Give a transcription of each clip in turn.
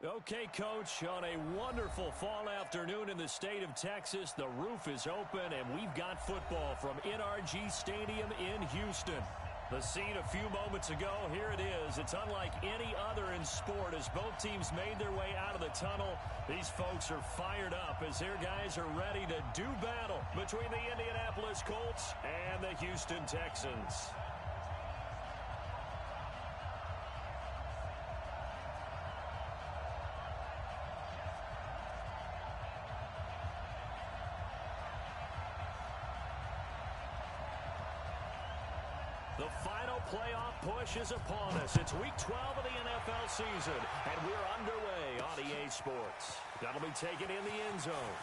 Okay, Coach, on a wonderful fall afternoon in the state of Texas, the roof is open, and we've got football from NRG Stadium in Houston. The scene a few moments ago, here it is. It's unlike any other in sport as both teams made their way out of the tunnel. These folks are fired up as their guys are ready to do battle between the Indianapolis Colts and the Houston Texans. The final playoff push is upon us. It's week 12 of the NFL season, and we're underway on EA Sports. That'll be taken in the end zone.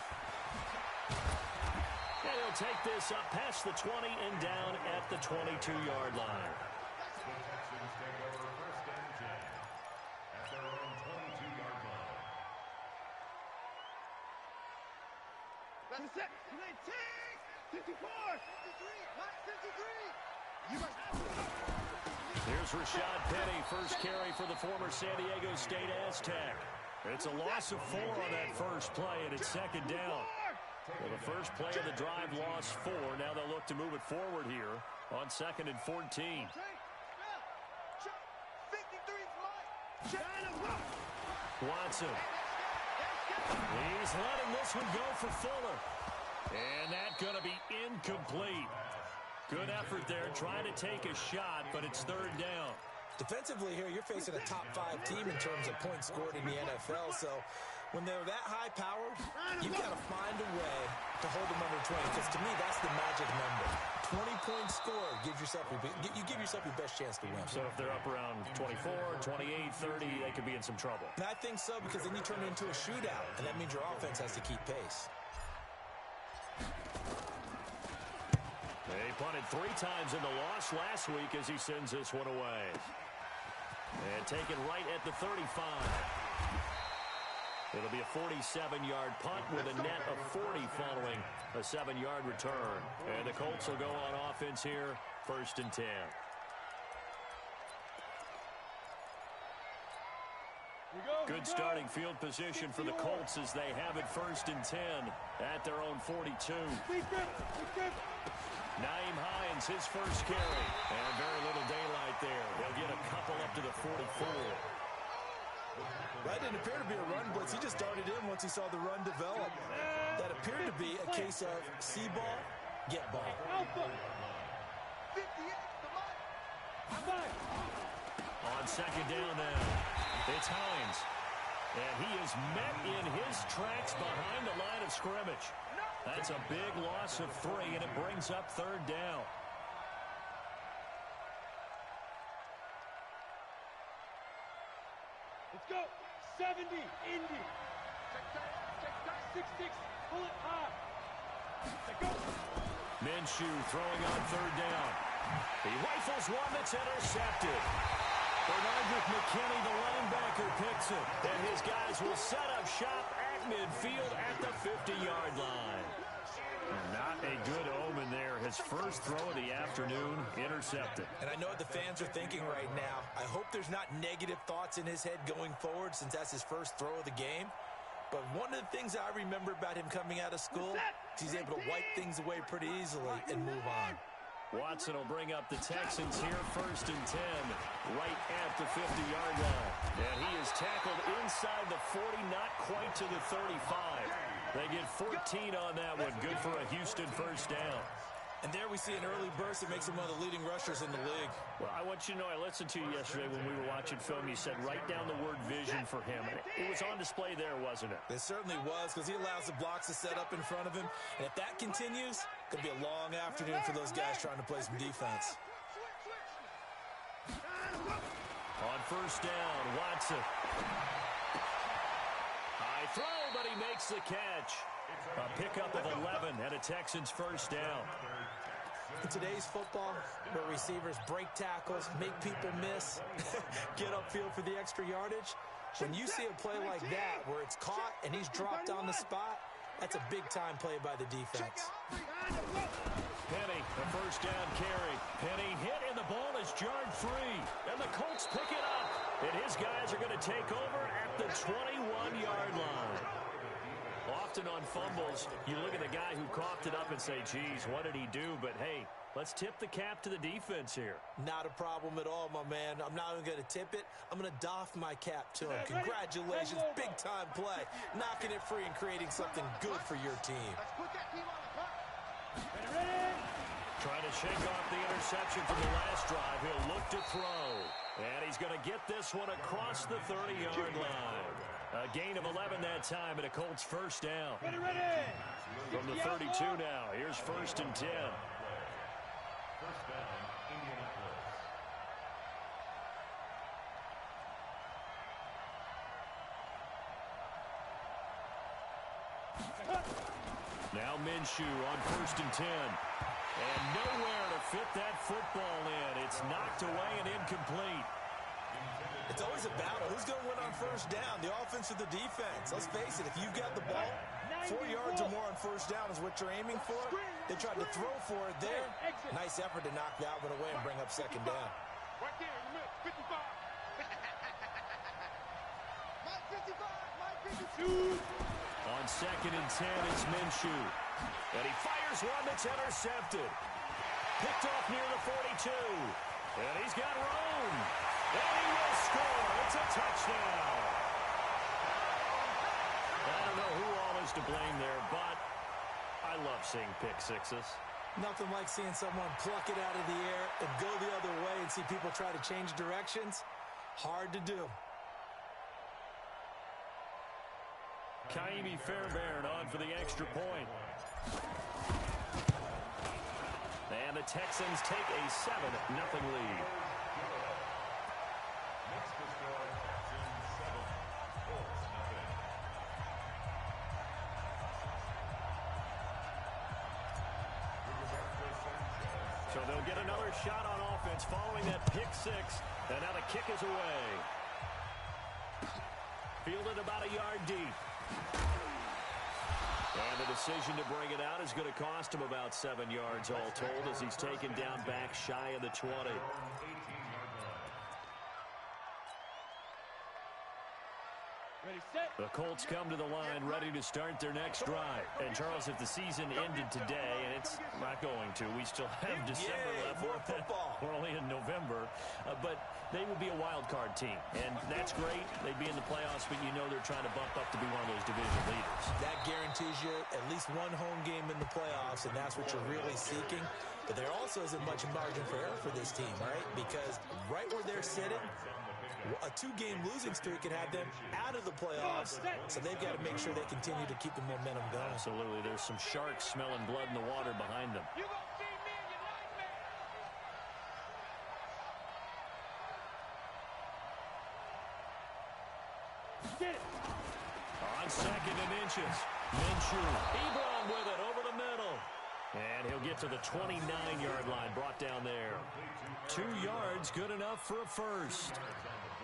And he'll take this up past the 20 and down at the 22-yard line. The Texans take over first and 10 at their own 22-yard line. That's it. 19, 54, 53, 53. Here's Rashad Penny, first carry for the former San Diego State Aztec. It's a loss of 4 on that first play, and it's second down. Well, the first play of the drive lost 4. Now they'll look to move it forward here on 2nd and 14. Watson. He's letting this one go for Fuller. And that's going to be incomplete. Good effort there, trying to take a shot, but it's third down. Defensively here, you're facing a top 5 team in terms of points scored in the NFL, so when they're that high-powered, you've got to find a way to hold them under 20, because to me, that's the magic number. 20 points scored, you give yourself your best chance to win. So if they're up around 24, 28, 30, they could be in some trouble. And I think so, because then you turn it into a shootout, and that means your offense has to keep pace. They punted 3 times in the loss last week as he sends this one away. And taken right at the 35. It'll be a 47-yard punt with a net of 40 following a 7-yard return. And the Colts will go on offense here, 1st and 10. Good starting field position for the Colts as they have it 1st and 10 at their own 42. Nyheim Hines, his first carry. And very little daylight there. They'll get a couple up to the 44. That didn't appear to be a run blitz. He just darted in once he saw the run develop. That appeared to be a case of see ball, get ball. On 2nd down now, it's Hines. And he is met in his tracks behind the line of scrimmage. That's a big loss of 3, and it brings up 3rd down. Let's go. 70, Indy. 6-6, pull it high. Let's go. Minshew throwing on 3rd down. He rifles one that's intercepted. Bernardrick McKinney, the linebacker, picks it. And his guys will set up shop at midfield at the 50-yard line. Not a good omen there. His first throw of the afternoon intercepted. And I know what the fans are thinking right now. I hope there's not negative thoughts in his head going forward since that's his first throw of the game. But one of the things I remember about him coming out of school is he's able to wipe things away pretty easily and move on. Watson will bring up the Texans here, 1st and 10, right at the 50-yard line. And he is tackled inside the 40, not quite to the 35. They get 14 on that one. Good for a Houston first down. And there we see an early burst that makes him one of the leading rushers in the league. Well, I want you to know, I listened to you yesterday when we were watching film. You said write down the word vision for him. And it was on display there, wasn't it? It certainly was, because he allows the blocks to set up in front of him. And if that continues, it could be a long afternoon for those guys trying to play some defense. On 1st down, Watson. High throw, but he makes the catch. A pickup of 11 and a Texans first down. In today's football, where receivers break tackles, make people miss, get upfield for the extra yardage, when you see a play like that where it's caught and he's dropped on the spot, that's a big-time play by the defense. Penny, the first down carry. Penny hit, and the ball is jarred free. And the Colts pick it up. And his guys are going to take over at the 21-yard line. Often on fumbles, you look at the guy who coughed it up and say, geez, what did he do? But, hey, let's tip the cap to the defense here. Not a problem at all, my man. I'm not even going to tip it. I'm going to doff my cap to him. Congratulations, big-time play. Knocking it free and creating something good for your team. Trying to shake off the interception from the last drive. He'll look to throw. And he's going to get this one across the 30-yard line. A gain of 11 that time, and a Colts first down. From the 32 now, here's 1st and 10. First down, Indianapolis. Now Minshew on 1st and 10. And nowhere to fit that football in. It's knocked away and incomplete. It's always a battle. Who's going to win on first down, the offense or the defense? Let's face it, if you've got the ball, 4 yards or more on first down is what you're aiming for. They tried to throw for it there. Nice effort to knock that one away and bring up 2nd down. Right there in the middle, 55. My 55, my 52. On 2nd and 10, it's Minshew. And he fires one that's intercepted. Picked off near the 42. And he's got room. And he will score. It's a touchdown. I don't know who all is to blame there, but I love seeing pick sixes. Nothing like seeing someone pluck it out of the air and go the other way and see people try to change directions. Hard to do. Kaimi Fairbairn on for the extra point. And the Texans take a 7-0 lead. Next to score, Texans 7, Colts nothing. So they'll get another shot on offense following that pick six. And now the kick is away. Fielded about a yard deep. And the decision to bring it out is going to cost him about 7 yards all told as he's taken down back shy of the 20. Ready, set. The Colts come to the line ready to start their next drive. And, Charles, if the season ended today, and it's not going to, we still have December left. More football. We're only in November. But they would be a wild card team. And that's great. They'd be in the playoffs, but you know they're trying to bump up to be one of those division leaders. That guarantees you at least one home game in the playoffs, and that's what you're really seeking. But there also isn't much margin for error for this team, right? Because right where they're sitting, a 2-game losing streak could have them out of the playoffs, so they've got to make sure they continue to keep the momentum going. Absolutely. There's some sharks smelling blood in the water behind them. You gonna see me and you like me. Get it. On 2nd and inches, Minshew. Ebron with it over the middle. And he'll get to the 29-yard line, brought down there. 2 yards, good enough for a first.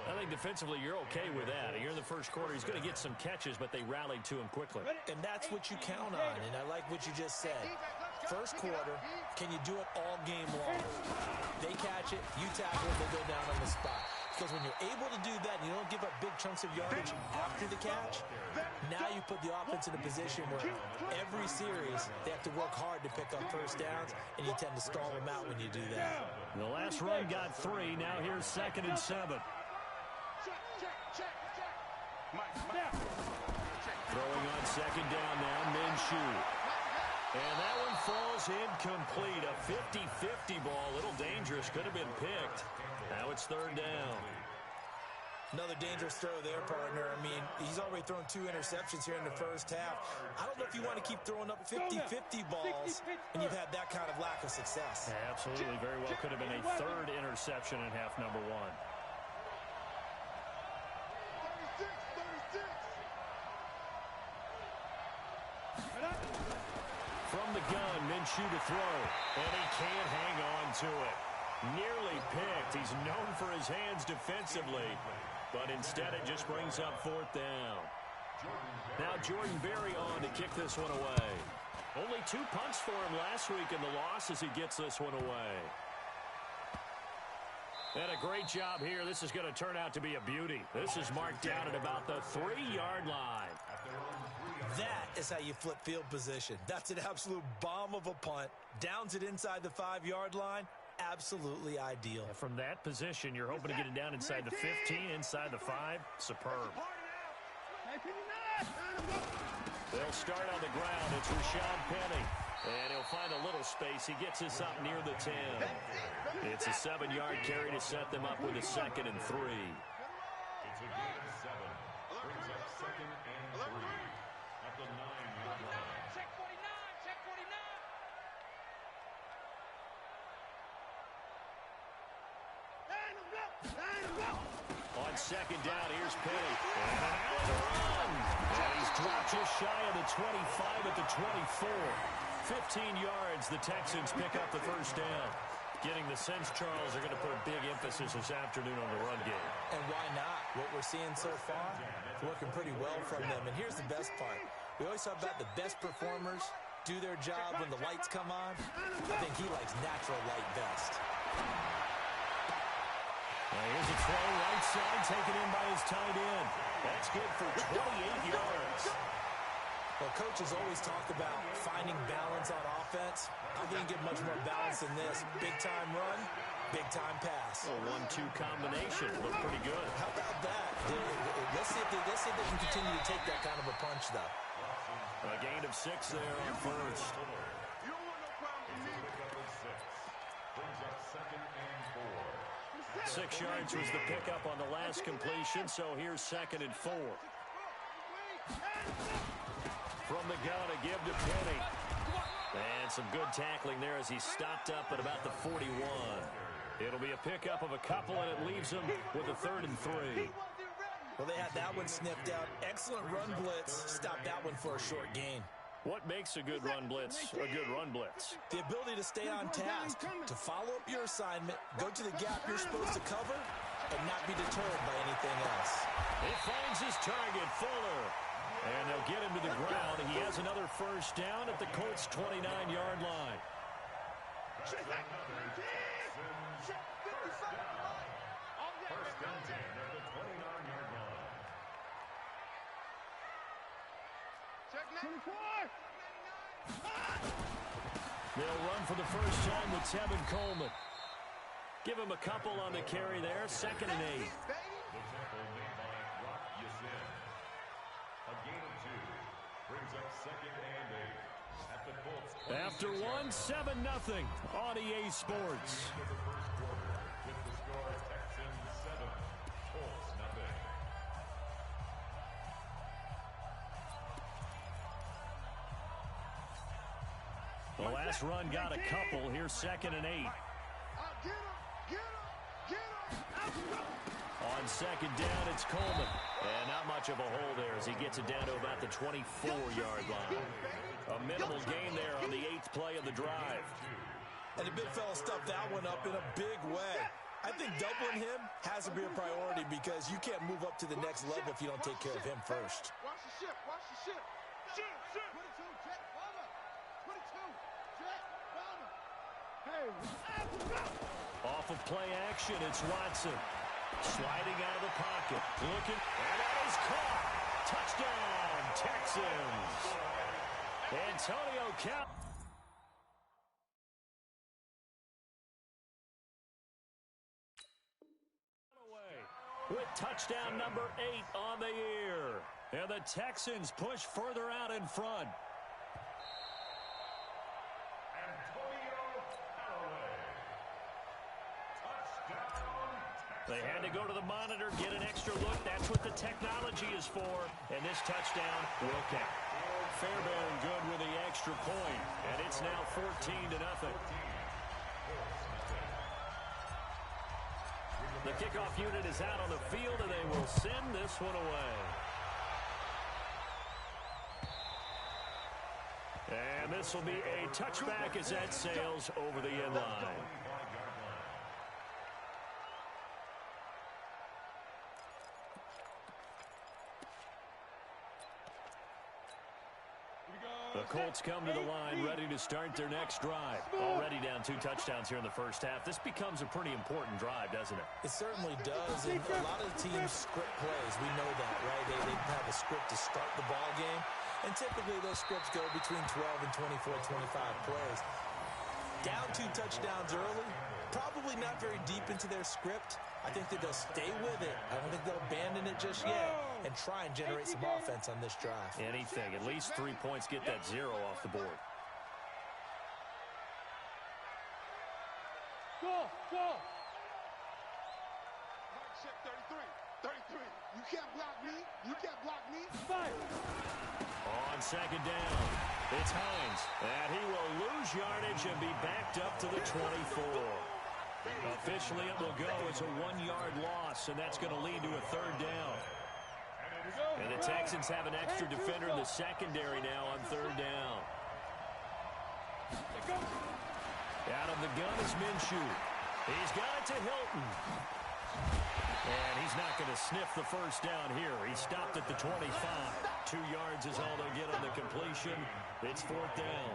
I think defensively you're okay with that. Here in the first quarter, he's going to get some catches, but they rallied to him quickly. And that's what you count on, and I like what you just said. First quarter, can you do it all game long? They catch it, you tackle it, they go down on the spot. Because when you're able to do that and you don't give up big chunks of yardage after the catch, now you put the offense in a position where every series they have to work hard to pick up first downs, and you tend to stall them out when you do that. The last run got 3. Now here's 2nd and 7. Throwing on 2nd down now, Minshew. And that one falls incomplete. A 50-50 ball, a little dangerous, could have been picked. Now it's 3rd down. Another dangerous throw there, partner. I mean, he's already thrown 2 interceptions here in the first half. I don't know if you want to keep throwing up 50-50 balls when you've had that kind of lack of success. Yeah, absolutely. Very well could have been a 3rd interception in half number 1. From the gun, Minshew to throw. And he can't hang on to it. Nearly picked. He's known for his hands defensively. But instead it just brings up 4th down. Now Jordan Berry on to kick this one away. Only 2 punts for him last week in the loss as he gets this one away. And a great job here. This is going to turn out to be a beauty. This is marked down at about the 3-yard line. That is how you flip field position. That's an absolute bomb of a punt. Downs it inside the 5-yard line. Absolutely ideal. And from that position, you're hoping to get it down inside the 15, inside the 5. Superb. They'll start on the ground. It's Rashad Penny. And he'll find a little space. He gets us up near the 10. It's a 7-yard carry to set them up with a 2nd and 3. It's a gain of 7. Brings up 2nd and 3 at the 9-yard line. Check 49, check 49. On 2nd down, here's Penny. And out to run. And he's dropped just shy of the 25 at the 24. 15 yards, the Texans pick up the first down. Getting the sense Charles are going to put a big emphasis this afternoon on the run game. And why not? What we're seeing so far, working pretty well from them. And here's the best part. We always talk about the best performers do their job when the lights come on. I think he likes natural light best. Here's a throw right side, taken in by his tight end. That's good for 28 yards. Well, coaches always talk about finding balance on offense. I think you get much more balance than this. Big-time run, big-time pass. A 1-2 combination. Looked pretty good. How about that? Let's see if they can continue to take that kind of a punch, though. A gain of 6 there on first. You don't want no problem with me. Brings up 2nd and 4. 6 yards was the pickup on the last completion, so here's 2nd and 4. From the gun, a give to Penny. And some good tackling there as he stopped up at about the 41. It'll be a pickup of a couple, and it leaves him with a 3rd and 3. Well, they had that one sniffed out. Excellent run blitz. Stopped that one for a short gain. What makes a good run blitz a good run blitz? The ability to stay on task, to follow up your assignment, go to the gap you're supposed to cover, and not be deterred by anything else. He finds his target, Fuller. And they'll get him to the ground. He has another first down at the Colts' 29-yard line. First and 10 at the 29-yard line. Check 94. They'll run for the first time with Tevin Coleman. Give him a couple on the carry there. 2nd and 8. The tackle made by Rock Yasin. A gain of 2. Brings up 2nd and 8 at the Colts. After 1-7-0 on EA Sports. Into the first quarter with the score Texans 7, Colts 0. The last run got a couple. Here's 2nd and 8. On 2nd down, it's Coleman. And not much of a hole there as he gets it down to about the 24-yard line. A minimal gain there on the 8th play of the drive. And the big fella stuffed that one up in a big way. I think doubling him has to be a priority because you can't move up to the next level if you don't take care of him first. Watch the ship, watch the ship. Ship, ship. 22, jet, bomber. 22, jet, bomber. Hey, Off of play action, it's Watson. Sliding out of the pocket. Looking, and that is caught. Touchdown, Texans. Antonio Cal. With touchdown number 8 on the year. And the Texans push further out in front. They had to go to the monitor, get an extra look. That's what the technology is for. And this touchdown will count. Fairbairn good with the extra point. And it's now 14-0. The kickoff unit is out on the field, and they will send this one away. And this will be a touchback as that sails over the end line. Here we go. The Colts come to the line ready to start their next drive. Already down 2 touchdowns here in the first half. This becomes a pretty important drive, doesn't it? It certainly does, and a lot of the teams script plays. We know that, right? They have a script to start the ball game, and typically those scripts go between 12 and 24, 25 plays. Down 2 touchdowns early, probably not very deep into their script. I think that they'll stay with it. I don't think they'll abandon it just yet and try and generate some offense on this drive. Anything. At least 3 points, get that 0 off the board. Go! Mike, check 33. You can't block me. Fire! On second down, it's Hines. And he will lose yardage and be backed up to the 24. Officially, it will go as a 1-yard loss, and that's going to lead to a 3rd down. And the Texans have an extra defender in the secondary now on 3rd down. Out of the gun is Minshew. He's got it to Hilton. And he's not going to sniff the first down here. He stopped at the 25. 2 yards is all they'll get on the completion. It's 4th down.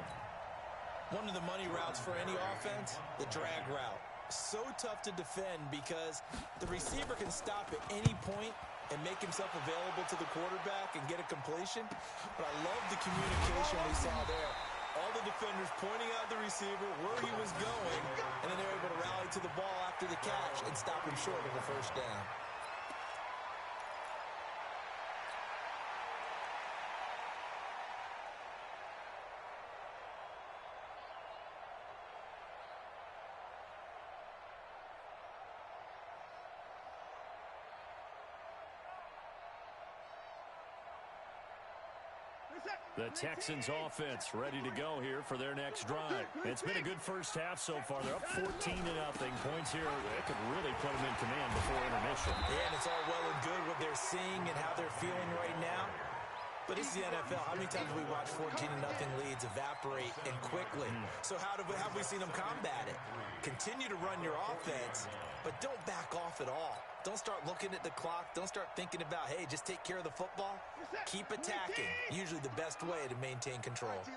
One of the money routes for any offense, the drag route. So tough to defend because the receiver can stop at any point and make himself available to the quarterback and get a completion. But I love the communication we saw there. All the defenders pointing out the receiver where he was going, and then they're able to rally to the ball after the catch and stop him short of the first down. The Texans offense ready to go here for their next drive. It's been a good first half so far. They're up 14-0. Points here that could really put them in command before intermission. Yeah, and it's all well and good what they're seeing and how they're feeling right now. But it's the NFL. How many times have we watched 14-0 leads evaporate and quickly? So how have we seen them combat it? Continue to run your offense, but don't back off at all. Don't start looking at the clock. Don't start thinking about, hey, just take care of the football. Keep attacking. Usually the best way to maintain control. And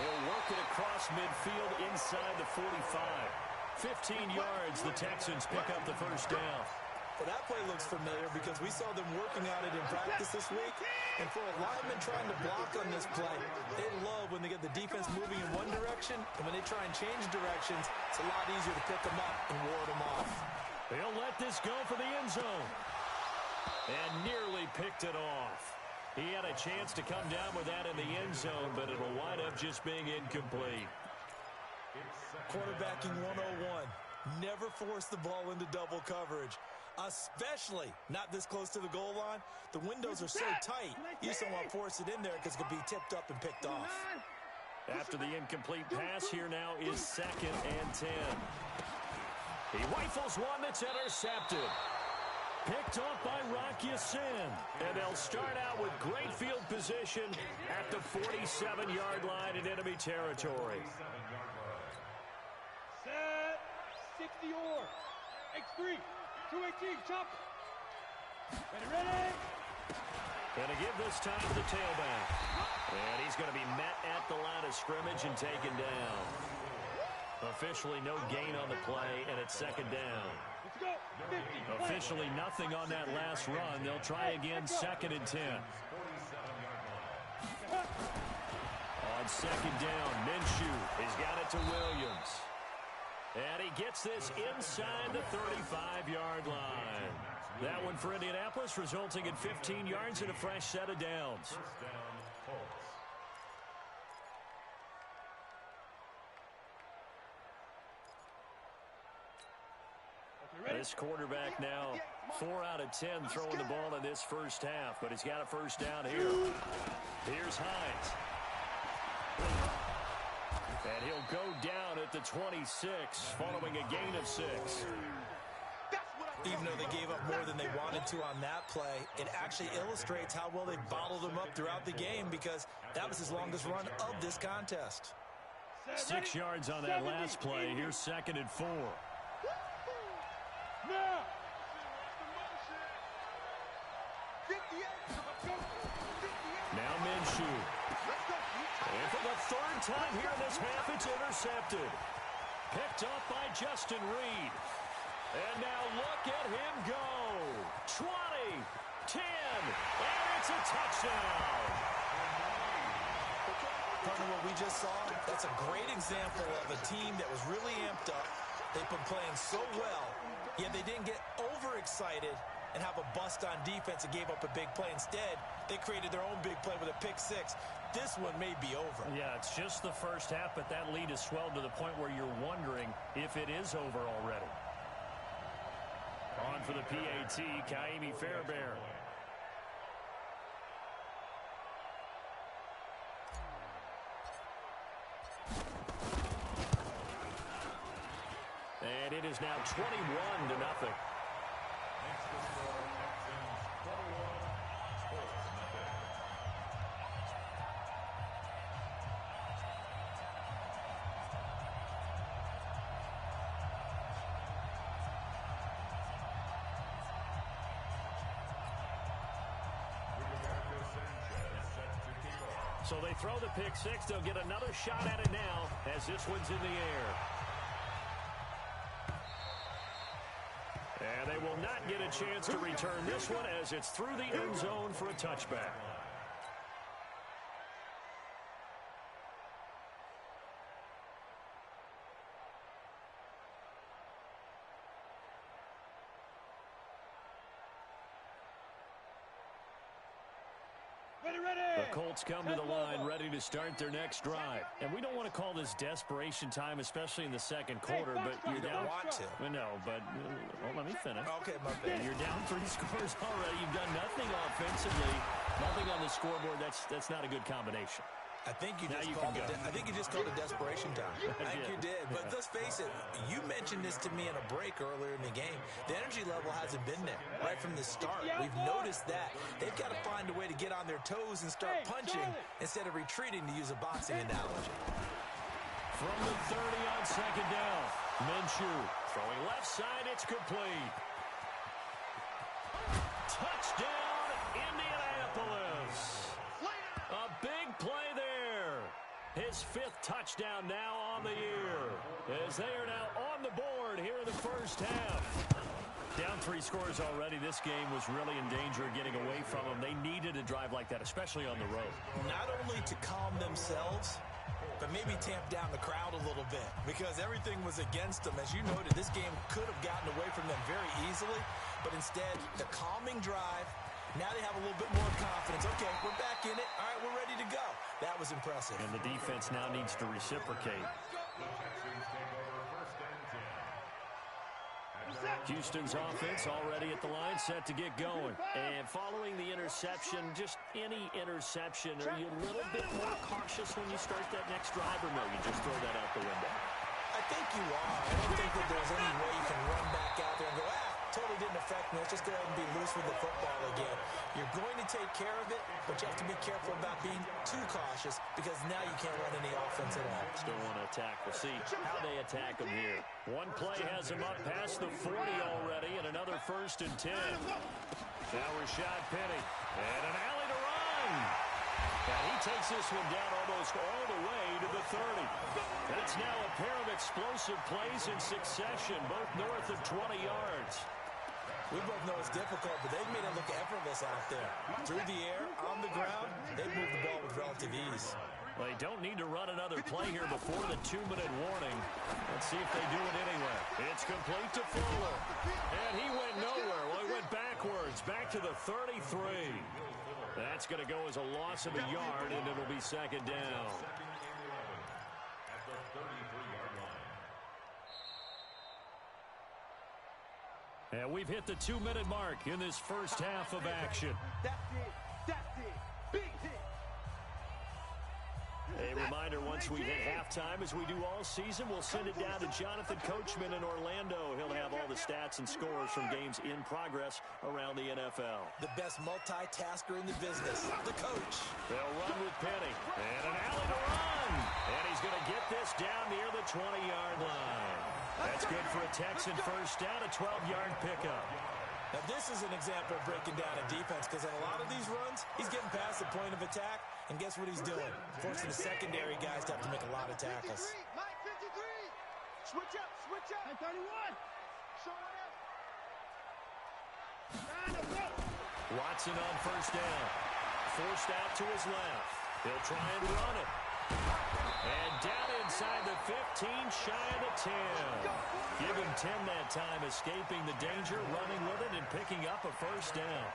he'll work it across midfield inside the 45. 15 yards, the Texans pick up the first down. Well, that play looks familiar because we saw them working on it in practice this week. And for a lineman trying to block on this play, they love when they get the defense moving in one direction. And when they try and change directions, it's a lot easier to pick them up and ward them off. They'll let this go for the end zone. And nearly picked it off. He had a chance to come down with that in the end zone, but it'll wind up just being incomplete. Quarterbacking 101. Never force the ball into double coverage. Especially not this close to the goal line. The windows are so tight, you just don't want to force it in there because it could be tipped up and picked off. After the incomplete pass, here now is 2nd and 10. He rifles one that's intercepted. Picked off by Rock Ya-Sin. And they'll start out with great field position at the 47-yard line in enemy territory. Set. 60 or. X3. 218, chop. Ready. Gonna give this time to the tailback. And he's going to be met at the line of scrimmage and taken down. Officially no gain on the play, and it's 2nd down. Let's go. 50. Officially nothing on that last run. They'll try again, 2nd and 10. On 2nd down, Minshew has got it to Williams. And he gets this inside the 35-yard line. That one for Indianapolis, resulting in 15 yards and a fresh set of downs. First down, Colts. This quarterback now 4 out of 10 throwing the ball in this first half, but he's got a first down here. Here's Hines. And he'll go down at the 26 following a gain of 6. Even though they gave up more than they wanted to on that play, it actually illustrates how well they bottled them up throughout the game because that was his longest run of this contest. 6 yards on that last play. Here's 2nd and 4. Now Minshew. And for the third time here in this half, it's intercepted. Picked off by Justin Reed. And now look at him go. 20, 10, and it's a touchdown. Partner, what we just saw, that's a great example of a team that was really amped up. They've been playing so well, yet they didn't get overexcited and have a bust on defense and gave up a big play. Instead, they created their own big play with a pick six. This one may be over. Yeah, it's just the first half, but that lead has swelled to the point where you're wondering if it is over already. On for the PAT, Kaimi Fairbairn. And it is now 21-0. So they throw the pick six. They'll get another shot at it now as this one's in the air. And they will not get a chance to return this one as it's through the end zone for a touchback. The Colts come to the line ready to start their next drive. And we don't want to call this desperation time, especially in the second quarter, but you're down. Want to. No, but let me finish. Okay, my bad. You're down 3 scores already. You've done nothing offensively, nothing on the scoreboard. That's not a good combination. I think you just called it desperation time. I think you did. But let's face it, you mentioned this to me in a break earlier in the game. The energy level hasn't been there right from the start. We've noticed that. They've got to find a way to get on their toes and start punching instead of retreating, to use a boxing analogy. From the 30 on second down, Minshew throwing left side. It's complete. Touchdown, Indianapolis. A big play there. His 5th touchdown now on the year, as they are now on the board here in the first half. Down 3 scores already. This game was really in danger of getting away from them. They needed a drive like that, especially on the road. Not only to calm themselves, but maybe tamp down the crowd a little bit, because everything was against them. As you noted, this game could have gotten away from them very easily, but instead, the calming drive. Now they have a little bit more confidence. Okay, we're back in it. All right, we're ready to go. That was impressive. And the defense now needs to reciprocate. Houston's offense already at the line, set to get going. And following the interception, just any interception, are you a little bit more cautious when you start that next drive, or no, you just throw that out the window? I think you are. I don't think that there's any way you can run back out there and go, totally didn't affect me. Let's just go ahead and be loose with the football again. You're going to take care of it, but you have to be careful about being too cautious, because now you can't run any offense at all. Still want to attack. We'll see how they attack them here. One play has them up past the 40 already, and another 1st and 10. Now Rashad Penny, and an alley to run. And he takes this one down almost all the way to the 30. That's now a pair of explosive plays in succession, both north of 20 yards. We both know it's difficult, but they've made it look effortless out there. Through the air, on the ground, they've moved the ball with relative ease. Well, they don't need to run another play here before the 2-minute warning. Let's see if they do it anyway. It's complete to Fuller. And he went nowhere. Well, he went backwards, back to the 33. That's going to go as a loss of a yard, and it'll be 2nd down. And we've hit the 2-minute mark in this first half of action. That's it. That's it. Big hit. A reminder, once we hit halftime, as we do all season, we'll send it down to Jonathan Coachman in Orlando. He'll have all the stats and scores from games in progress around the NFL. The best multitasker in the business, the coach. They'll run with Penny. And an alley to run. And he's going to get this down near the 20-yard line. That's good for a Texan first down, a 12-yard pickup. Now, this is an example of breaking down a defense because on a lot of these runs, he's getting past the point of attack, and guess what he's doing? Forcing the secondary guys to have to make a lot of tackles. Mike 53. Switch up, switch up. 31. Show it up. Watson on first down. Forced out to his left. He'll try and run it. And down inside the 15, shy of the 10. Give him 10 that time, escaping the danger, running with it, and picking up a first down.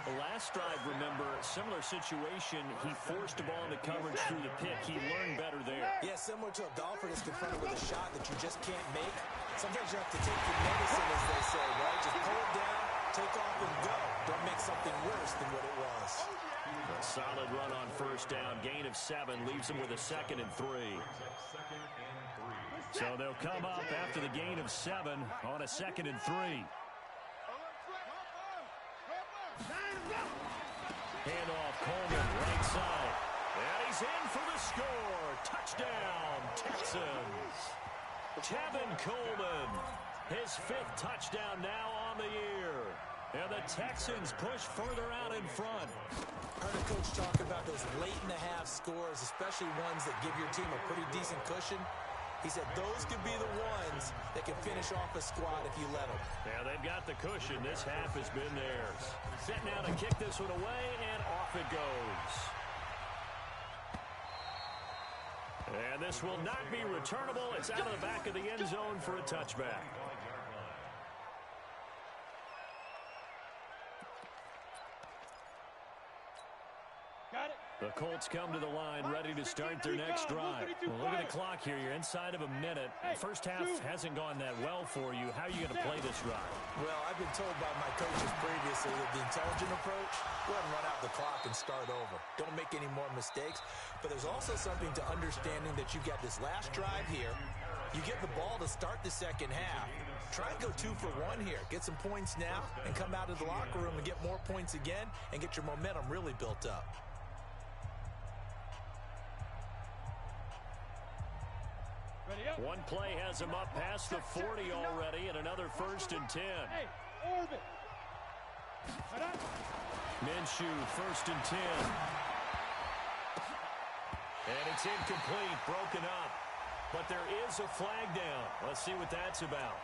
The last drive, remember, similar situation. He forced the ball into coverage through the pick. He learned better there. Yeah, similar to a golfer that's confronted with a shot that you just can't make. Sometimes you have to take your medicine, as they say, right? Just pull it down, take off, and go. Don't make something worse than what it was. A solid run on first down. Gain of 7 leaves him with a 2nd and 3. So they'll come up after the gain of 7 on a 2nd and 3. Handoff, Coleman, right side. And he's in for the score. Touchdown, Texans. Tevin Coleman, his 5th touchdown now on the year. And the Texans push further out in front. I heard a coach talk about those late-in-the-half scores, especially ones that give your team a pretty decent cushion. He said those could be the ones that can finish off a squad if you let them. Yeah, they've got the cushion. This half has been theirs. Set now to kick this one away, and off it goes. And this will not be returnable. It's out of the back of the end zone for a touchback. The Colts come to the line, ready to start their next drive. Well, look at the clock here. You're inside of a minute. First half hasn't gone that well for you. How are you going to play this drive? Well, I've been told by my coaches previously that the intelligent approach, go ahead and run out the clock and start over. Don't make any more mistakes. But there's also something to understanding that you got this last drive here. You get the ball to start the second half. Try and go 2 for 1 here. Get some points now and come out of the locker room and get more points again and get your momentum really built up. One play has him up past the 40 already, and another 1st and 10. Hey, orbit. Minshew, 1st and 10. And it's incomplete, broken up. But there is a flag down. Let's see what that's about.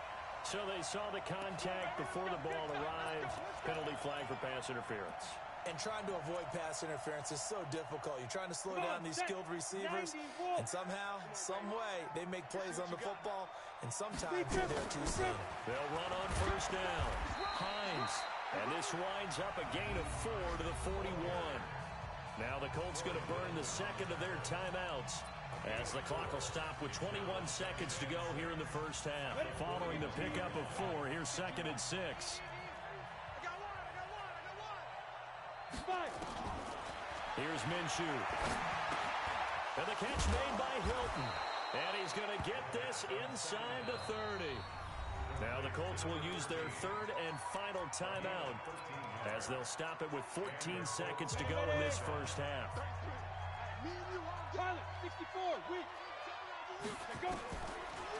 So they saw the contact before the ball arrived. Penalty flag for pass interference. And trying to avoid pass interference is so difficult. You're trying to slow down these skilled receivers, and somehow, some way, they make plays on the football, and sometimes you're there too soon. They'll run on first down. Hines. And this winds up a gain of 4 to the 41. Now the Colts going to burn the 2nd of their timeouts, as the clock will stop with 21 seconds to go here in the first half. Following the pickup of 4, here's 2nd and 6. Here's Minshew. And the catch made by Hilton. And he's going to get this inside the 30. Now the Colts will use their 3rd and final timeout, as they'll stop it with 14 seconds to go in this first half.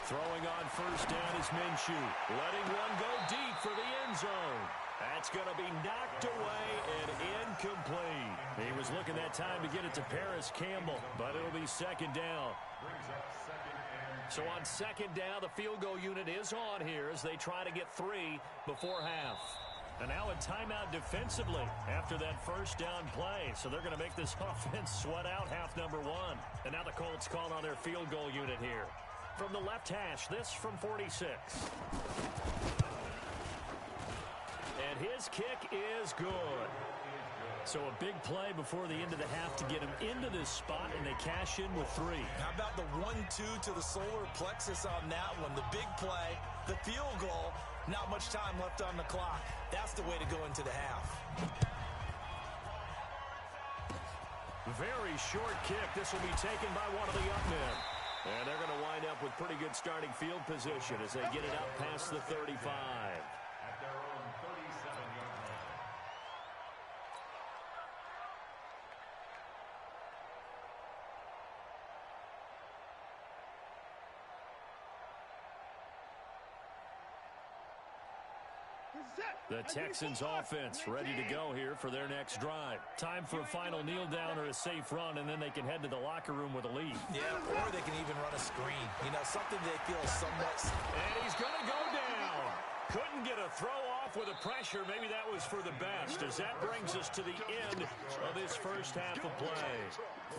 Throwing on first down is Minshew. Letting one go deep for the end zone. That's going to be knocked away and incomplete. He was looking that time to get it to Paris Campbell, but it'll be 2nd down. So on 2nd down, the field goal unit is on here as they try to get 3 before half. And now a timeout defensively after that first down play. So they're going to make this offense sweat out half number 1. And now the Colts call on their field goal unit here. From the left hash, this from 46. And his kick is good. So a big play before the end of the half to get him into this spot, and they cash in with 3. How about the 1-2 to the solar plexus on that one? The big play, the field goal, not much time left on the clock. That's the way to go into the half. Very short kick. This will be taken by one of the up men. And they're going to wind up with pretty good starting field position as they get it up past the 35. At their own 37-yard line. The Texans offense ready to go here for their next drive. Time for a final kneel down or a safe run, and then they can head to the locker room with a lead. Yeah, or they can even run a screen. You know, something they feel somewhat... And he's going to go down. Couldn't get a throw off with the pressure. Maybe that was for the best, as that brings us to the end of this first half of play.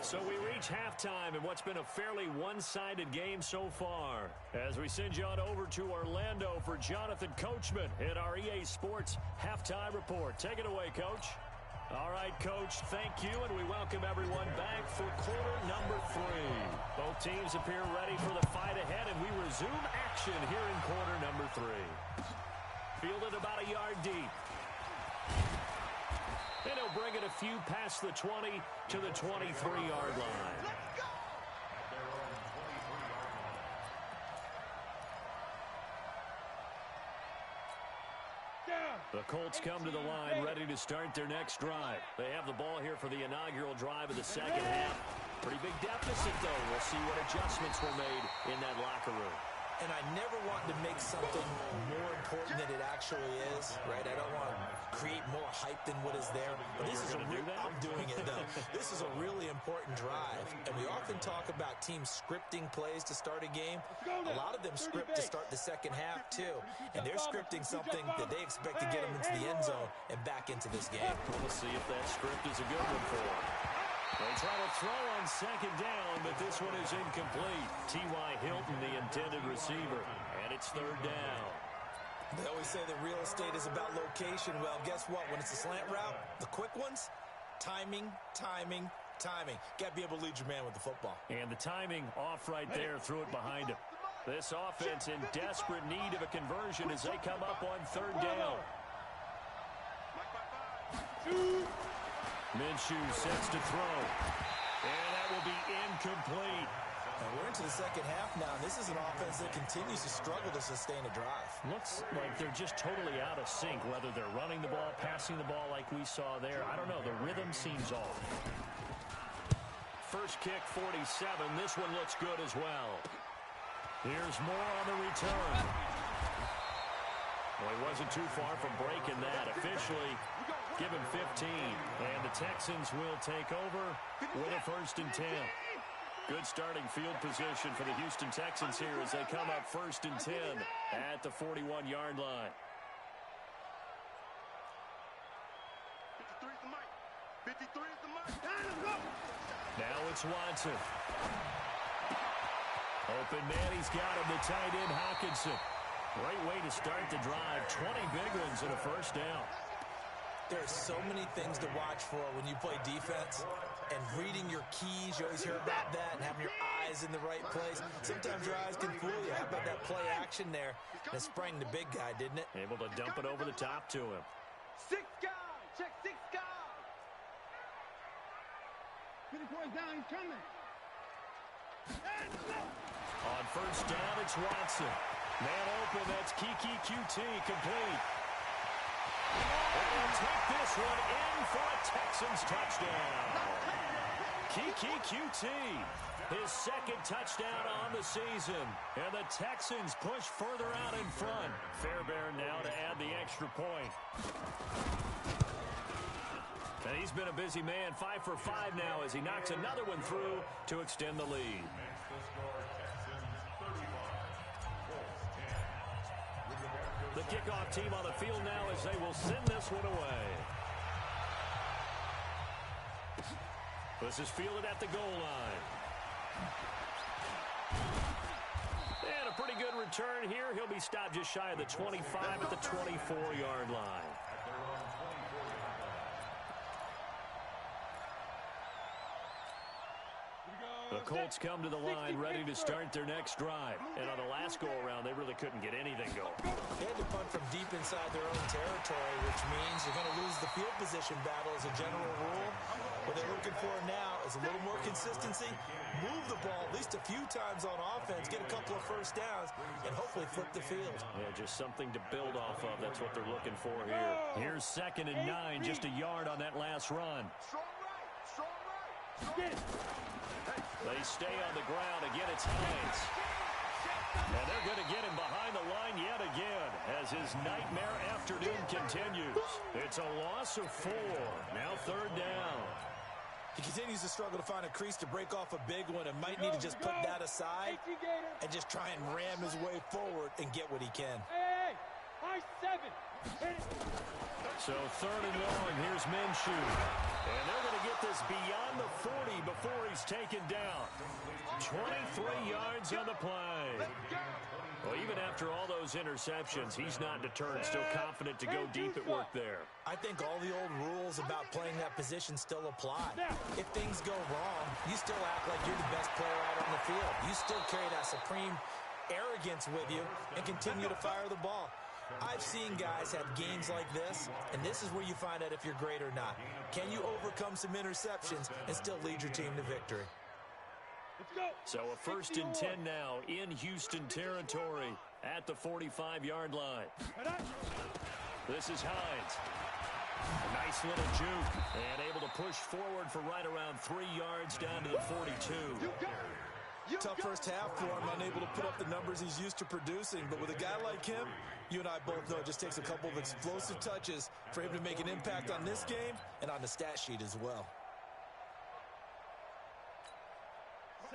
So we reach halftime in what's been a fairly one-sided game so far. As we send you on over to Orlando for Jonathan Coachman in our EA Sports Halftime Report. Take it away, Coach. All right, Coach, thank you, and we welcome everyone back for quarter number 3. Both teams appear ready for the fight ahead, and we resume action here in quarter number 3. Fielded about a yard deep. And he'll bring it a few past the 20 to the 23-yard line. The Colts come to the line ready to start their next drive. They have the ball here for the inaugural drive of the second half. Pretty big deficit, though. We'll see what adjustments were made in that locker room. And I never want to make something more important than it actually is, right? I don't want to create more hype than what is there. But this is I'm doing it, though. This is a really important drive. And we often talk about teams scripting plays to start a game. A lot of them script to start the second half, too. And they're scripting something that they expect to get them into the end zone and back into this game. We'll see if that script is a good one for them. They try to throw on second down, but this one is incomplete. T.Y. Hilton, the intended receiver, and it's third down. They always say that real estate is about location. Well, guess what? When it's a slant route, the quick ones, timing, timing, timing. Got to be able to lead your man with the football. And the timing off right there, threw it behind him. This offense in desperate need of a conversion as they come up on third down. Minshew sets to throw. And that will be incomplete. And we're into the second half now, and this is an offense that continues to struggle to sustain a drive. Looks like they're just totally out of sync, whether they're running the ball, passing the ball like we saw there. I don't know. The rhythm seems off. First kick, 47. This one looks good as well. Here's more on the return. Well, he wasn't too far from breaking that. Officially, give him 15. And the Texans will take over with a 1st and 10. Good starting field position for the Houston Texans here as they come up 1st and 10 at the 41-yard line. 53 is the mark. Now it's Watson. Open man, he's got him, the tight end Hockenson. Great way to start the drive. 20 big ones and a 1st down. There's so many things to watch for when you play defense. And reading your keys, you always hear about that, and having your eyes in the right place. Sometimes your eyes can fool you. How about that play action there? And it sprang the big guy, didn't it? Able to dump it over the top to him. 6 guys. Check 6 guys. 20 points down, he's coming. On 1st down, it's Watson. Man open, that's Kiki QT, complete. And they'll take this one in for a Texans touchdown. Kiki QT, his 2nd touchdown on the season. And the Texans push further out in front. Fairbairn now to add the extra point. And he's been a busy man, 5 for 5 now as he knocks another one through to extend the lead. The kickoff team on the field now as they will send this one away. This is fielded at the goal line. And a pretty good return here. He'll be stopped just shy of the 25 at the 24-yard line. The Colts come to the line ready to start their next drive. And on the last go-around, they really couldn't get anything going. They had to punt from deep inside their own territory, which means you're going to lose the field position battle as a general rule. What they're looking for now is a little more consistency, move the ball at least a few times on offense, get a couple of 1st downs, and hopefully flip the field. Yeah, just something to build off of. That's what they're looking for here. Here's 2nd and 9, just a yard on that last run. Strong right. Strong right. They stay on the ground. Again, it's Hines. And they're going to get him behind the line yet again as his nightmare afternoon continues. It's a loss of 4. Now 3rd down. He continues to struggle to find a crease to break off a big one and might need to just put that aside and just try and ram his way forward and get what he can. Hey, 7. So 3rd and long, here's Minshew. And they're going to get this beyond the 40 before he's taken down. 23 yards on the play. Well, even after all those interceptions, he's not deterred, still confident to go deep at work there. I think all the old rules about playing that position still apply. If things go wrong, you still act like you're the best player out on the field. You still carry that supreme arrogance with you and continue to fire the ball. I've seen guys have games like this, and this is where you find out if you're great or not. Can you overcome some interceptions and still lead your team to victory? So a 1st and 10 now in Houston territory at the 45-yard line. This is Hines. A nice little juke and able to push forward for right around 3 yards down to the 42. Tough first half for him, unable to put up the numbers he's used to producing. But with a guy like him, you and I both know it just takes a couple of explosive touches for him to make an impact on this game and on the stat sheet as well.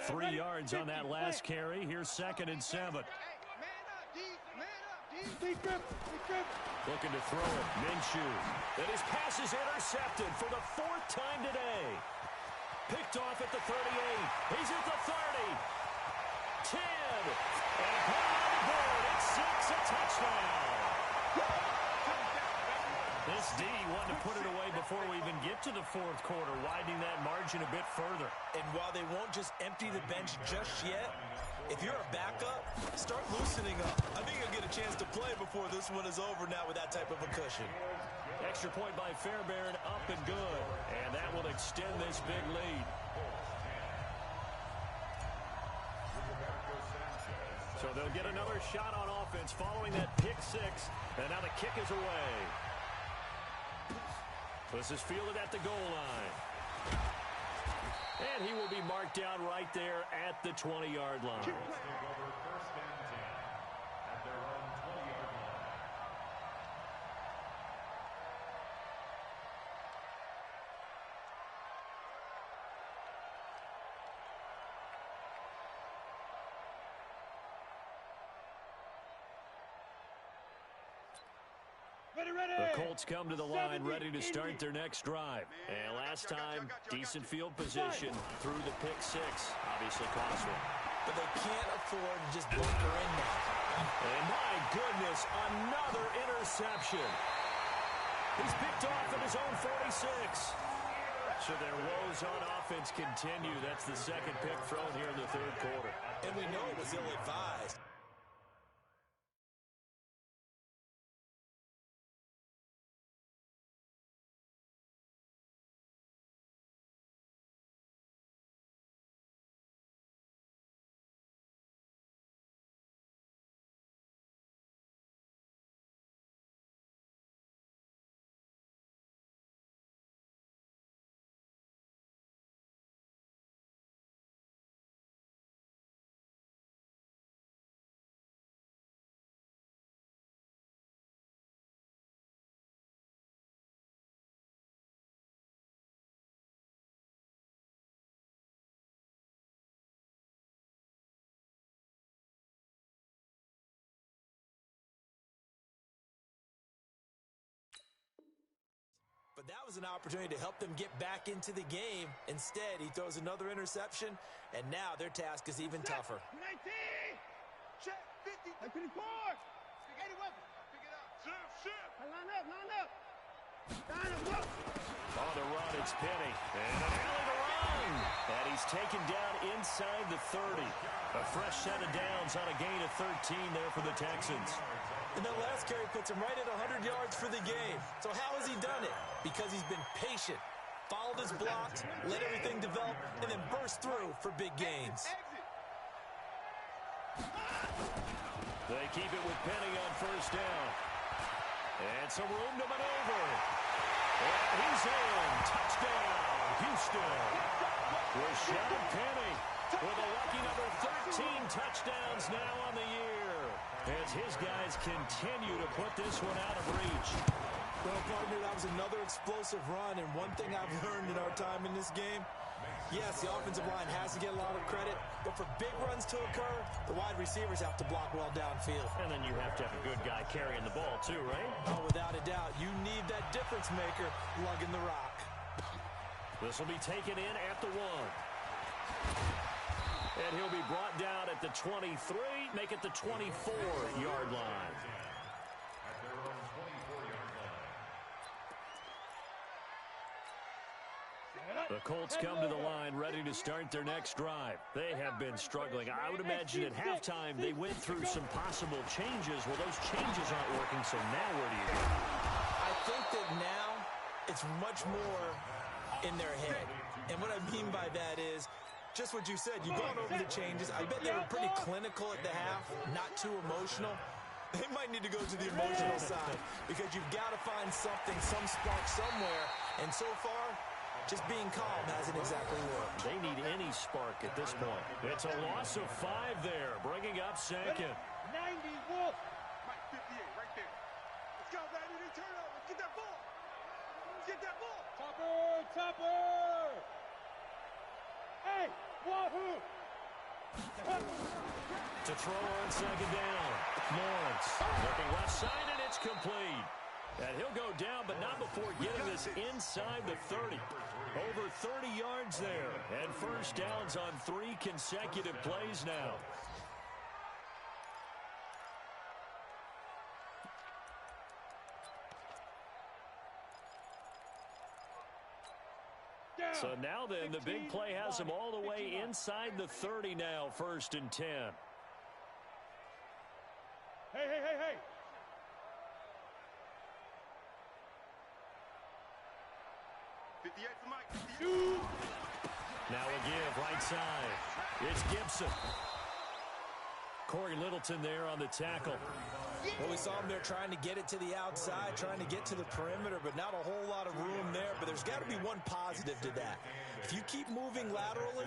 3 yards on that last carry. Here's 2nd and 7. Looking to throw it. Minshew. And his pass is intercepted for the 4th time today. Picked off at the 38. He's at the 30. 10. And put it on the board. It's 6, a touchdown. This D wanted to put it away before we even get to the 4th quarter, widening that margin a bit further. And while they won't just empty the bench just yet, if you're a backup, start loosening up. I think you'll get a chance to play before this one is over now with that type of a cushion. Extra point by Fairbairn, up and good. And that will extend this big lead. So they'll get another shot on offense following that pick 6. And now the kick is away. This is fielded at the goal line. And he will be marked down right there at the 20-yard line. The Colts come to the line ready to start their next drive. And last time, decent field position through the pick 6. Obviously cost one. But they can't afford to just bunker in now. And my goodness, another interception. He's picked off at his own 46. So their woes on offense continue. That's the 2nd pick thrown here in the 3rd quarter. And we know it was ill-advised. But that was an opportunity to help them get back into the game. Instead, he throws another interception, and now their task is even tougher. 19! Check 50! 24! Spaghetti weapon! Pick it up! Shift! Line up! On the run, it's Penny. And an alley to run. And he's taken down inside the 30. A fresh set of downs on a gain of 13 there for the Texans. And that last carry puts him right at 100 yards for the game. So how has he done it? Because he's been patient, followed his blocks, let everything develop, and then burst through for big gains. They keep it with Penny on 1st down. And some room to maneuver. And he's in. Touchdown, Houston. Rashad Penny. with a lucky number 13 touchdowns now on the year, as his guys continue to put this one out of reach. Well, partner, that was another explosive run, and one thing I've learned in our time in this game, yes, the offensive line has to get a lot of credit, but for big runs to occur, the wide receivers have to block well downfield. And then you have to have a good guy carrying the ball too, right? Oh, without a doubt, you need that difference maker lugging the rock. This will be taken in at the 1. And he'll be brought down at the 23, make it the 24-yard line. At their own 24-yard line. The Colts come to the line ready to start their next drive. They have been struggling. I would imagine at halftime they went through some possible changes. Well, those changes aren't working, so now where do you go? I think that now it's much more in their head. And what I mean by that is just what you said. You've gone over the changes. I bet they were pretty clinical at the half, not too emotional. They might need to go to the emotional side because you've got to find something, some spark somewhere. And so far, just being calm hasn't exactly worked. They need any spark at this point. It's a loss of 5 there, bringing up second. 90 Wolf. Mike 58 right there. Let's go, baby. They turn over. Get that ball. Get that ball. Topper. Hey, wahoo. To throw on second down. Lawrence looking left side, and it's complete. And he'll go down, but not before getting this inside the 30. Over 30 yards there. And first downs on 3 consecutive plays now. So now then, the big play has him all the way inside the 30 now, 1st and 10. Hey. Now a give, right side. It's Gibson. Corey Littleton there on the tackle. Well, we saw him there trying to get it to the outside, trying to get to the perimeter, but not a whole lot of room there. But there's got to be one positive to that. If you keep moving laterally,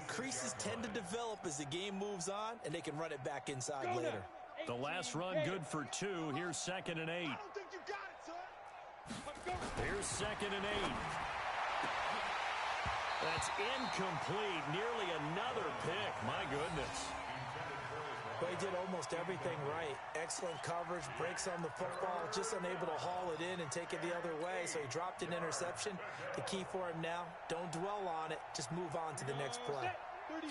creases tend to develop as the game moves on, and they can run it back inside later. The last run good for 2. Here's 2nd and 8. I don't think you got it, son. Let's go. Here's 2nd and 8. That's incomplete. Nearly another pick. My goodness. But he did almost everything right. Excellent coverage, breaks on the football, just unable to haul it in and take it the other way. So he dropped an interception. The key for him now, don't dwell on it. Just move on to the next play.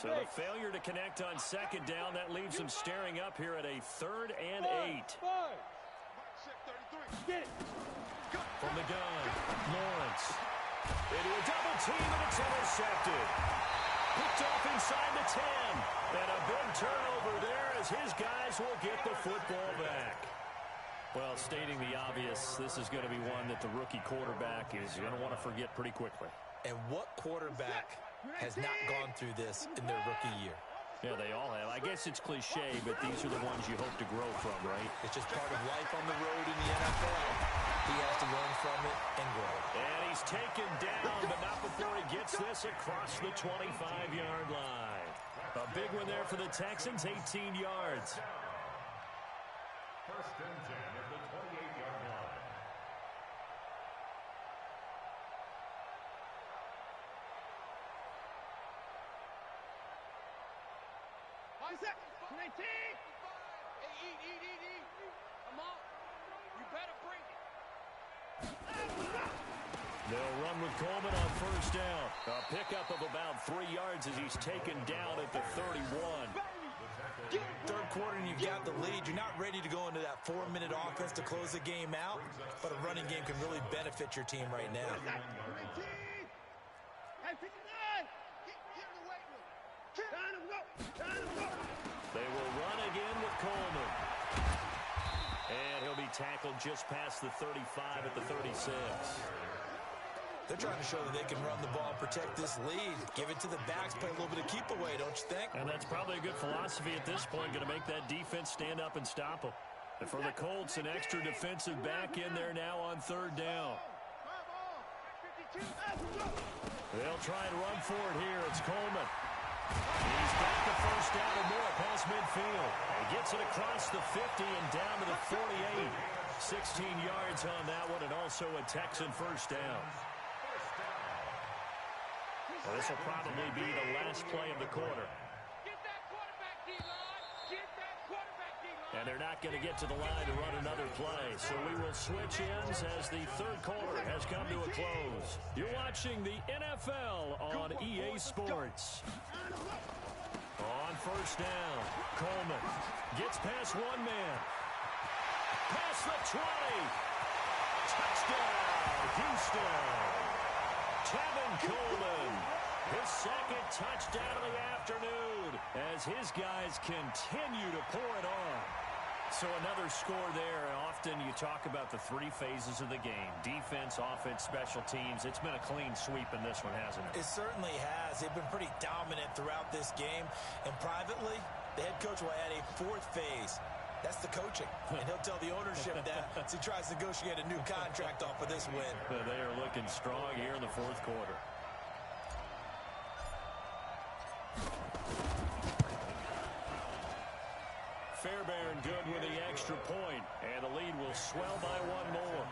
So the failure to connect on 2nd down, that leaves him staring up here at a 3rd and 8. From the gun, Lawrence. Into a double team, and it's intercepted. Picked off inside the 10. And a big turnover there as his guys will get the football back. Well, stating the obvious, this is going to be one that the rookie quarterback is going to want to forget pretty quickly. And what quarterback has not gone through this in their rookie year? Yeah, they all have. I guess it's cliche, but these are the ones you hope to grow from, right? It's just part of life on the road in the NFL. He has to learn from it and grow. And he's taken down, but not before he gets this across the 25-yard line. A big one there for the Texans, 18 yards. 1st and 10 at the 28-yard line. What's that? 19. Hey, eat. Come on. You better bring it. They'll run with Coleman on 1st down. A pickup of about 3 yards as he's taken down at the 31. 3rd quarter and you've got the lead. You're not ready to go into that 4-minute offense to close the game out, but a running game can really benefit your team right now. Hey, 59. Get in the weight room. Time to go. They will run again with Coleman. And he'll be tackled just past the 35 at the 36. They're trying to show that they can run the ball, protect this lead, give it to the backs, play a little bit of keep away, don't you think? And that's probably a good philosophy at this point, going to make that defense stand up and stop them. And for the Colts, an extra defensive back in there now on 3rd down. Come on. They'll try and run for it here. It's Coleman. He's got the first down and more past midfield. He gets it across the 50 and down to the 48. 16 yards on that one, and also a Texan first down. Well, this will probably be the last play of the quarter. And they're not going to get to the line to run another play. So we will switch ends as the third quarter has come to a close. You're watching the NFL on EA Sports. On first down, Coleman gets past one man. Past the 20. Touchdown, Houston. Tevin Coleman. His second touchdown of the afternoon as his guys continue to pour it on. So another score there. Often you talk about the three phases of the game. Defense, offense, special teams. It's been a clean sweep in this one, hasn't it? It certainly has. They've been pretty dominant throughout this game. And privately, the head coach will add a fourth phase. That's the coaching. And he'll tell the ownership that as he tries to negotiate a new contract off of this win. They are looking strong here in the fourth quarter. Fairbairn good with the extra point, and the lead will swell by one more.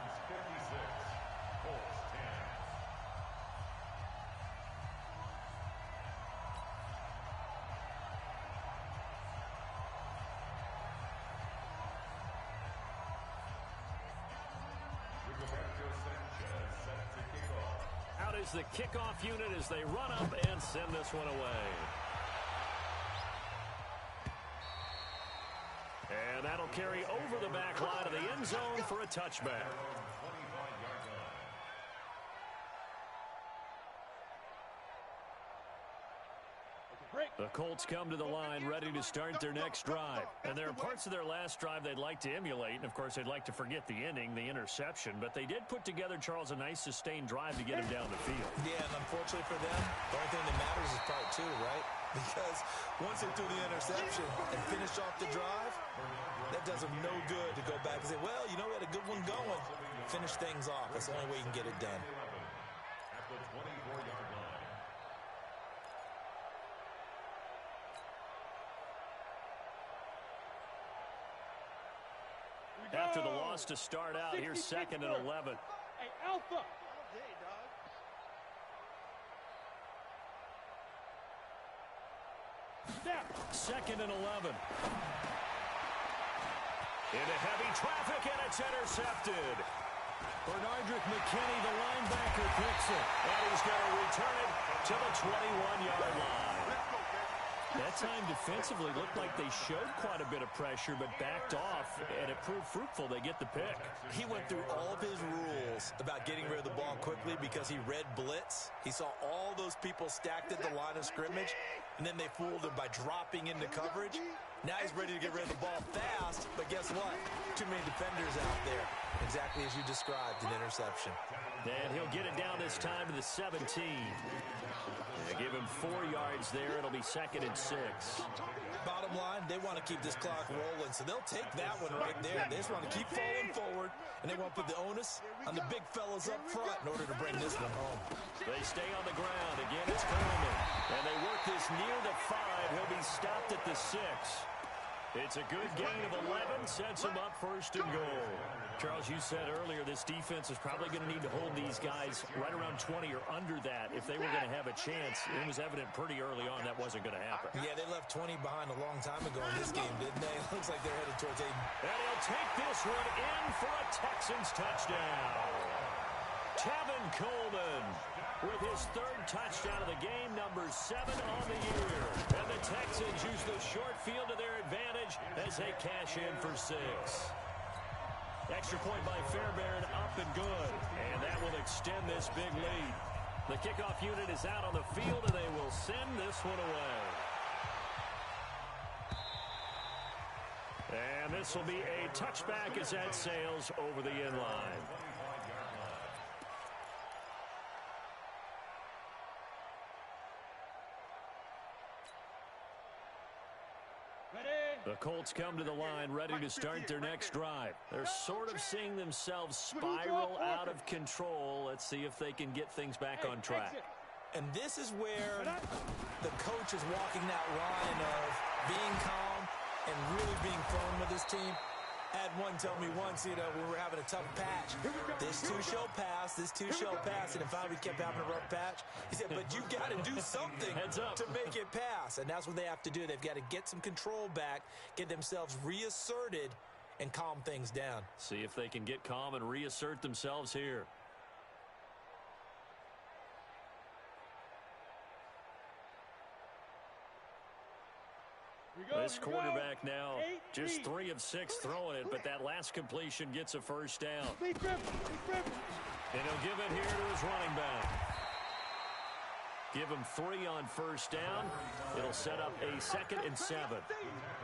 Out is the kickoff unit as they run up and send this one away. And that'll carry over the back line of the end zone for a touchback. The Colts come to the line ready to start their next drive. And there are parts of their last drive they'd like to emulate. And, of course, they'd like to forget the ending, the interception. But they did put together, Charles, a nice sustained drive to get him down the field. Yeah, and unfortunately for them, the only thing that matters is part two, right? Because once they threw the interception and finished off the drive, that does them no good to go back and say, well, you know, we had a good one going. Finish things off. That's the only way you can get it done. At the 24-yard line. After the loss to start out, here's second and 11. Hey, Alpha. Second and 11. Into heavy traffic, and it's intercepted. Bernardrick McKinney, the linebacker, picks it. And he's going to return it to the 21-yard line. That time defensively looked like they showed quite a bit of pressure, but backed off, and it proved fruitful. They get the pick. He went through all of his rules about getting rid of the ball quickly because he read blitz. He saw all those people stacked at the line of scrimmage, and then they fooled him by dropping into coverage. Now he's ready to get rid of the ball fast, but guess what? Too many defenders out there. Exactly as you described, an interception. And he'll get it down this time to the 17. They give him 4 yards there. It'll be second and 6. Bottom line, they want to keep this clock rolling, so they'll take that one right there. They just want to keep falling forward, and they want to put the onus on the big fellas up front in order to bring this one home. They stay on the ground. Again, it's Coleman. And they work this near the 5. He'll be stopped at the 6. It's a good gain of 11, sets him up first and goal. Charles, you said earlier this defense is probably going to need to hold these guys right around 20 or under that if they were going to have a chance. It was evident pretty early on that wasn't going to happen. Yeah, they left 20 behind a long time ago in this game, didn't they? It looks like they're headed towards 8. And he'll take this one in for a Texans touchdown. Tevin Coleman with his third touchdown of the game, number 7 on the year. And the Texans use the short field to their advantage as they cash in for 6. Extra point by Fairbairn, up and good. And that will extend this big lead. The kickoff unit is out on the field, and they will send this one away. And this will be a touchback as that sails over the end line. The Colts come to the line ready to start their next drive. They're sort of seeing themselves spiral out of control. Let's see if they can get things back on track. And this is where the coach is walking that line of being calm and really being firm with his team. I had one tell me once, when we were having a tough patch, this too shall pass, this too shall pass. And if I kept having a rough patch, he said, but you got to do something to make it pass. And that's what they have to do. They've got to get some control back, get themselves reasserted, and calm things down. See if they can get calm and reassert themselves here. This quarterback now just 3 of 6 throwing it, but that last completion gets a first down. And he'll give it here to his running back. Give him 3 on first down. It'll set up a 2nd and 7.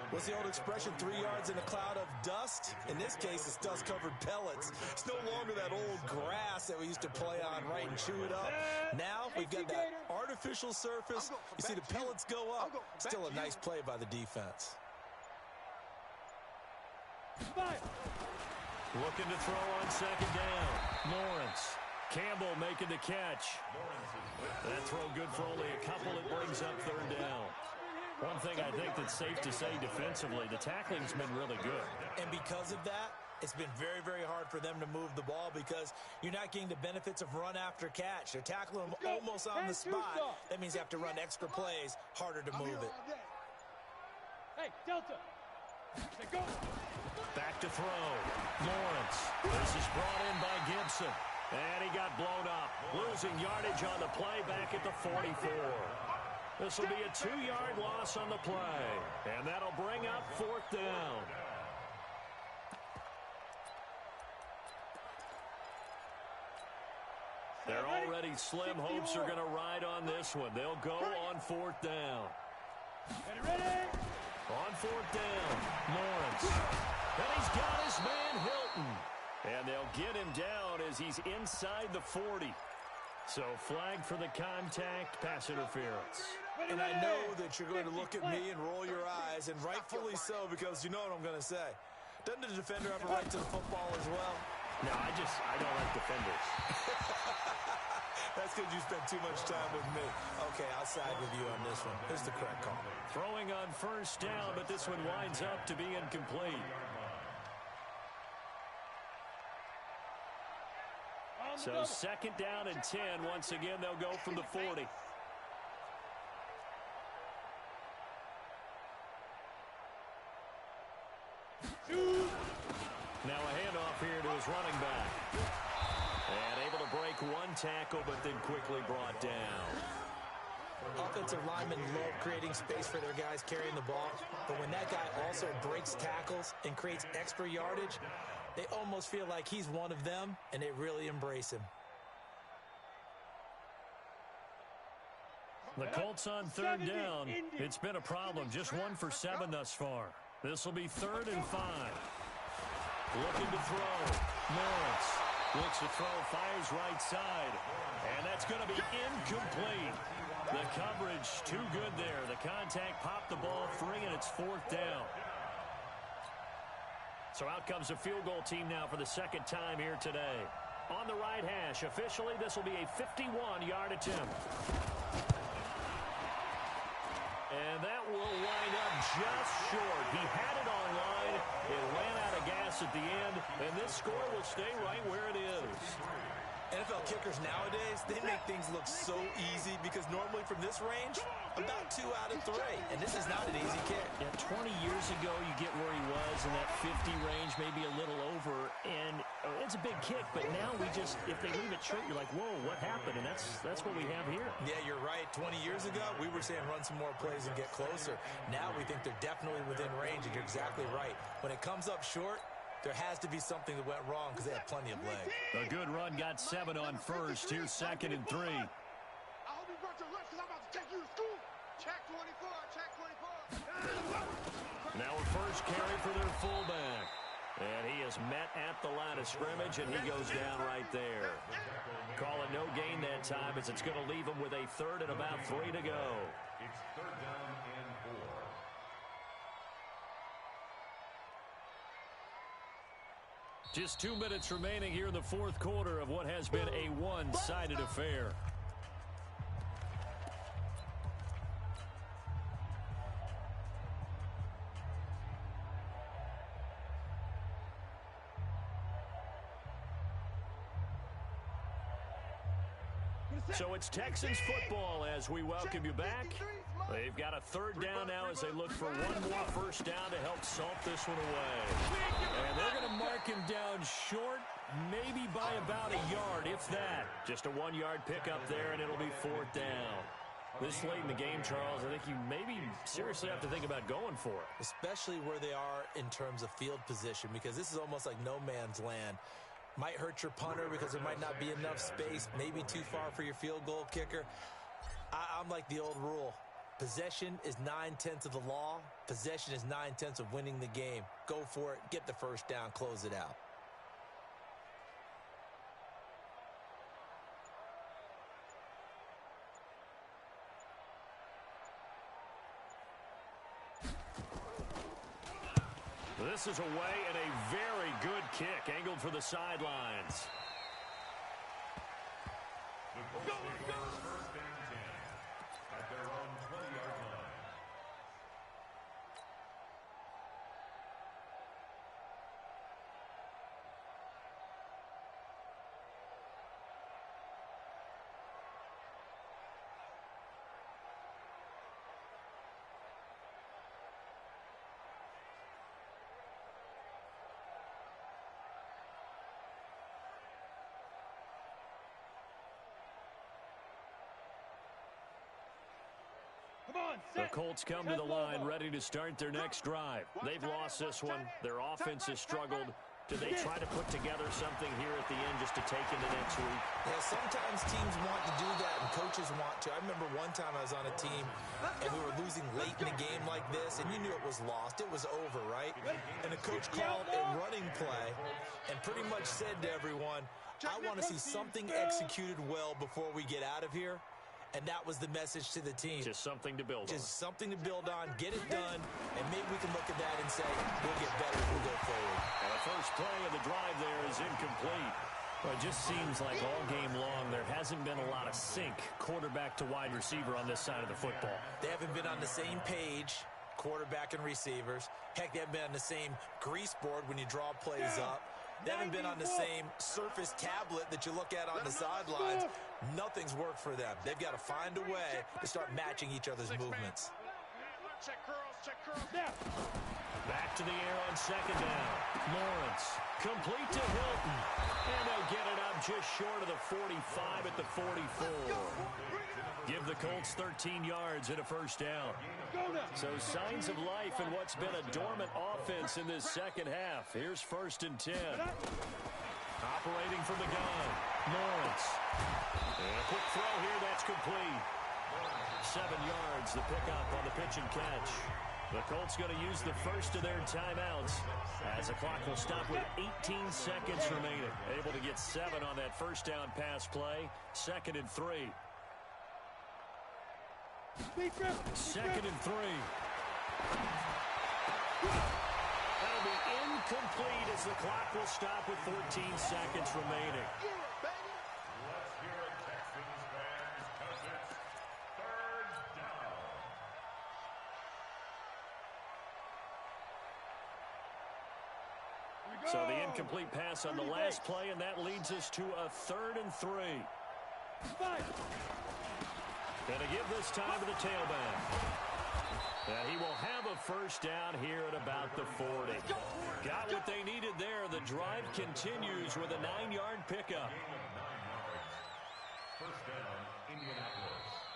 What's the old expression, 3 yards in a cloud of dust? In this case, it's dust-covered pellets. It's no longer that old grass that we used to play on, right, and chew it up. Now we've got that artificial surface. You see the pellets go up. Still a nice play by the defense. Looking to throw on 2nd down. Lawrence. Campbell making the catch. That throw good for only a couple. It brings up 3rd down. One thing I think that's safe to say defensively, the tackling's been really good. And because of that, it's been very, very hard for them to move the ball because you're not getting the benefits of run after catch. They're tackling them almost on the spot. That means you have to run extra plays, harder to move it. Hey, Delta. Go. Back to throw. Lawrence. This is brought in by Gibson. And he got blown up. Losing yardage on the play back at the 44. This will be a 2-yard loss on the play. And that'll bring up 4th down. They're already slim hopes are going to ride on this one. They'll go on 4th down. On 4th down, Lawrence. And he's got his man Hilton. And they'll get him down as he's inside the 40. So flag for the contact, pass interference. And I know that you're going to look at me and roll your eyes, and rightfully so, because you know what I'm going to say. Doesn't the defender have a right to the football as well? No, I don't like defenders. That's because you spent too much time with me. Okay, I'll side with you on this one. Here's the correct call. Throwing on 1st down, but this one winds up to be incomplete. So 2nd down and 10. Once again, they'll go from the 40. Now a handoff here to his running back. And able to break 1 tackle, but then quickly brought down. Offensive linemen love creating space for their guys carrying the ball. But when that guy also breaks tackles and creates extra yardage, they almost feel like he's one of them, and they really embrace him. The Colts on 3rd down. It's been a problem. Just 1 for 7 thus far. This will be 3rd and 5. Looking to throw. Lawrence looks to throw, fires right side. And that's going to be incomplete. The coverage too good there. The contact popped the ball free, and it's 4th down. So out comes a field goal team now for the 2nd time here today. On the right hash, officially, this will be a 51-yard attempt. And that will wind up just short. He had it on line. It ran out of gas at the end, and this score will stay right where it is. NFL kickers nowadays, they make things look so easy because normally from this range, about 2 out of 3. And this is not an easy kick. Yeah, 20 years ago, you get where he was in that 50 range, maybe a little over. And it's a big kick, but now we just, if they leave it short, you're like, whoa, what happened? And that's what we have here. Yeah, you're right. 20 years ago, we were saying run some more plays and get closer. Now we think they're definitely within range, and you're exactly right. When it comes up short, there has to be something that went wrong because they have plenty of leg. A good run, got 7 on first. Here's 2nd and 3. I hope you brought your lunch because I'm about to take you to school. Check 24, check 24. Now a first carry for their fullback. And he is met at the line of scrimmage, and he goes down right there. Call it no gain that time as it's going to leave him with a 3rd and about 3 to go. It's 3rd down and 4. Just 2 minutes remaining here in the 4th quarter of what has been a one-sided affair. So it's Texans football as we welcome you back. They've got a third down now as they look for one more first down to help salt this one away. And they're going to mark him down short, maybe by about a yard, if that. Just a 1-yard pickup there, and it'll be fourth down. This late in the game, Charles, I think you maybe seriously have to think about going for it. Especially where they are in terms of field position, because this is almost like no man's land. Might hurt your punter because there might not be enough space, maybe too far for your field goal kicker. I'm like the old rule. Possession is 9/10 of the law. Possession is 9/10 of winning the game. Go for it, get the first down, close it out. This is away and a very good kick, angled for the sidelines. The Colts take over first and 10 at their own 20-yard line. The Colts come to the line ready to start their next drive. They've lost this one. Their offense has struggled. Do they try to put together something here at the end just to take into next week? Yeah, sometimes teams want to do that and coaches want to. I remember one time I was on a team and we were losing late in a game like this, and you knew it was lost. It was over, right? And the coach called a running play and pretty much said to everyone, I want to see something executed well before we get out of here. And that was the message to the team. Just something to build on. Just something to build on, get it done, and maybe we can look at that and say, we'll get better as we go forward. And the first play of the drive there is incomplete. Well, it just seems like all game long there hasn't been a lot of sync quarterback to wide receiver on this side of the football. They haven't been on the same page, quarterback and receivers. Heck, they haven't been on the same grease board when you draw plays up. They haven't been on the same surface tablet that you look at on the sidelines. Nothing's worked for them. They've got to find a way to start matching each other's movements. Check curls down. Back to the air on second down. Lawrence, complete to Hilton. And they'll get it up just short of the 45 at the 44. Give the Colts 13 yards and a first down. So signs of life in what's been a dormant offense in this second half. Here's first and 10. Operating from the gun, Lawrence. And a quick throw here, that's complete. 7 yards, the pickup on the pitch and catch. The Colts going to use the first of their timeouts as the clock will stop with 18 seconds remaining. Able to get 7 on that first down pass play. 2nd and 3. 2nd and 3. That'll be incomplete as the clock will stop with 14 seconds remaining. Let's hear it, Texans fans, because it's third down. So the incomplete pass on the last play, and that leads us to a 3rd and 3. Going to give this time to the tailback. And he will have a first down here at about the 40. Got what they needed there. The drive continues with a 9-yard pickup. Gain of 9 yards. First down, Indianapolis.